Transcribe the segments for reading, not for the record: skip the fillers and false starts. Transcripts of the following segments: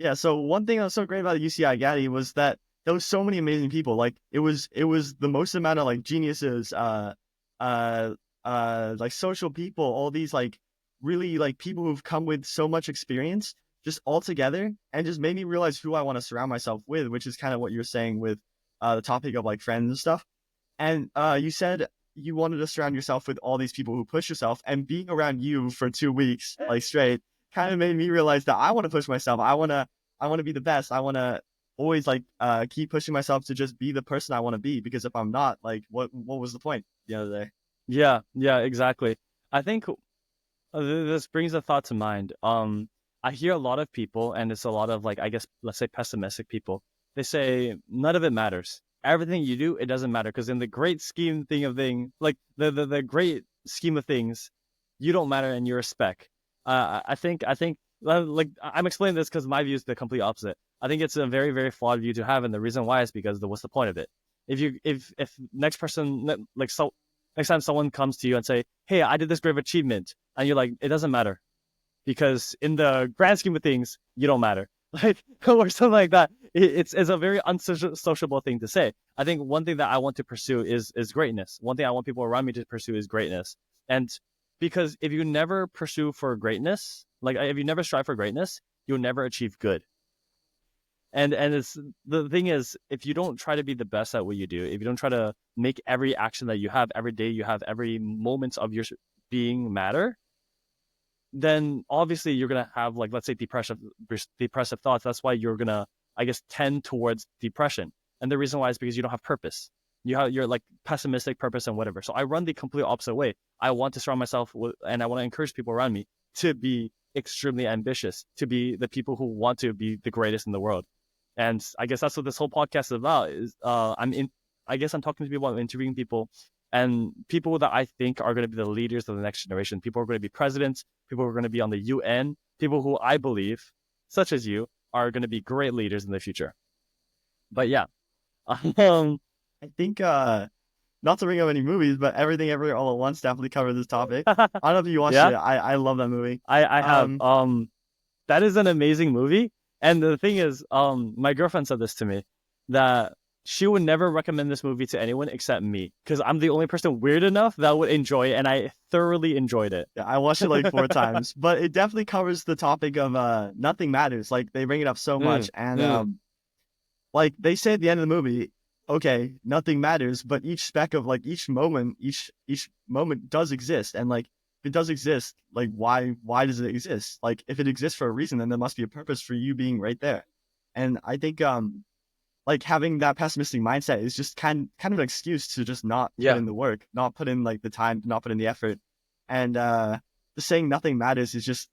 Yeah, so one thing that was so great about UCI Gaddy was that there was so many amazing people. Like it was the most amount of like geniuses, uh, like social people, all these like really like people who've come with so much experience just all together and just made me realize who I want to surround myself with, which is kind of what you're saying with the topic of like friends and stuff. And you said you wanted to surround yourself with all these people who push yourself, and being around you for 2 weeks like straight kind of made me realize that I want to push myself. I want to be the best. I want to always like keep pushing myself to just be the person I want to be, because if I'm not, like what was the point the other day? Yeah, yeah, exactly. I think this brings a thought to mind. I hear a lot of people, and it's a lot of like, I guess, let's say pessimistic people. They say none of it matters. Everything you do, it doesn't matter because in the great scheme thing of thing, like the great scheme of things, you don't matter and you're a speck. I think like I'm explaining this because my view is the complete opposite. I think it's a very very flawed view to have, and the reason why is because what's the point of it? If next person like so next time someone comes to you and say, hey, I did this great achievement, and you're like, it doesn't matter because in the grand scheme of things, you don't matter, like or something like that. It's a very unsociable thing to say. I think one thing that I want to pursue is greatness. One thing I want people around me to pursue is greatness, and because if you never pursue for greatness, like if you never strive for greatness, you'll never achieve good. And it's the thing is, if you don't try to be the best at what you do, if you don't try to make every action that you have, every day you have, every moment of your being matter, then obviously you're gonna have, like, let's say depressive thoughts. That's why you're gonna, I guess, tend towards depression. And the reason why is because you don't have purpose. You're like pessimistic purpose and whatever. So I run the complete opposite way. I want to surround myself with, and I want to encourage people around me to be extremely ambitious, to be the people who want to be the greatest in the world. And I guess that's what this whole podcast is about. Is I guess I'm talking to people, I'm interviewing people, and people that I think are going to be the leaders of the next generation. People who are going to be presidents, people who are going to be on the UN, people who I believe, such as you, are going to be great leaders in the future. But yeah, um, I think not to bring up any movies, but Everything Everywhere All at Once definitely covered this topic. I don't know if you watched yeah, it. I love that movie. I have. Um, That is an amazing movie. And the thing is, my girlfriend said this to me, that she would never recommend this movie to anyone except me because I'm the only person weird enough that would enjoy it, and I thoroughly enjoyed it. yeah, I watched it like 4 times, but it definitely covers the topic of nothing matters. Like they bring it up so Mm, much, and mm, like they say at the end of the movie, okay, nothing matters, but each speck of like each moment does exist, and like if it does exist, like why does it exist? Like if it exists for a reason, then there must be a purpose for you being right there. And I think like having that pessimistic mindset is just kind of an excuse to just not put yeah. in the work, not put in like the time, not put in the effort. And just saying nothing matters is just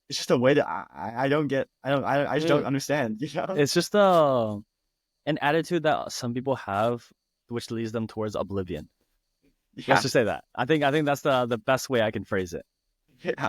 it's just a way to I don't get I just don't Mm. understand, you know? It's just an attitude that some people have, which leads them towards oblivion. Let's Yeah. just say that. I think that's the best way I can phrase it. Yeah.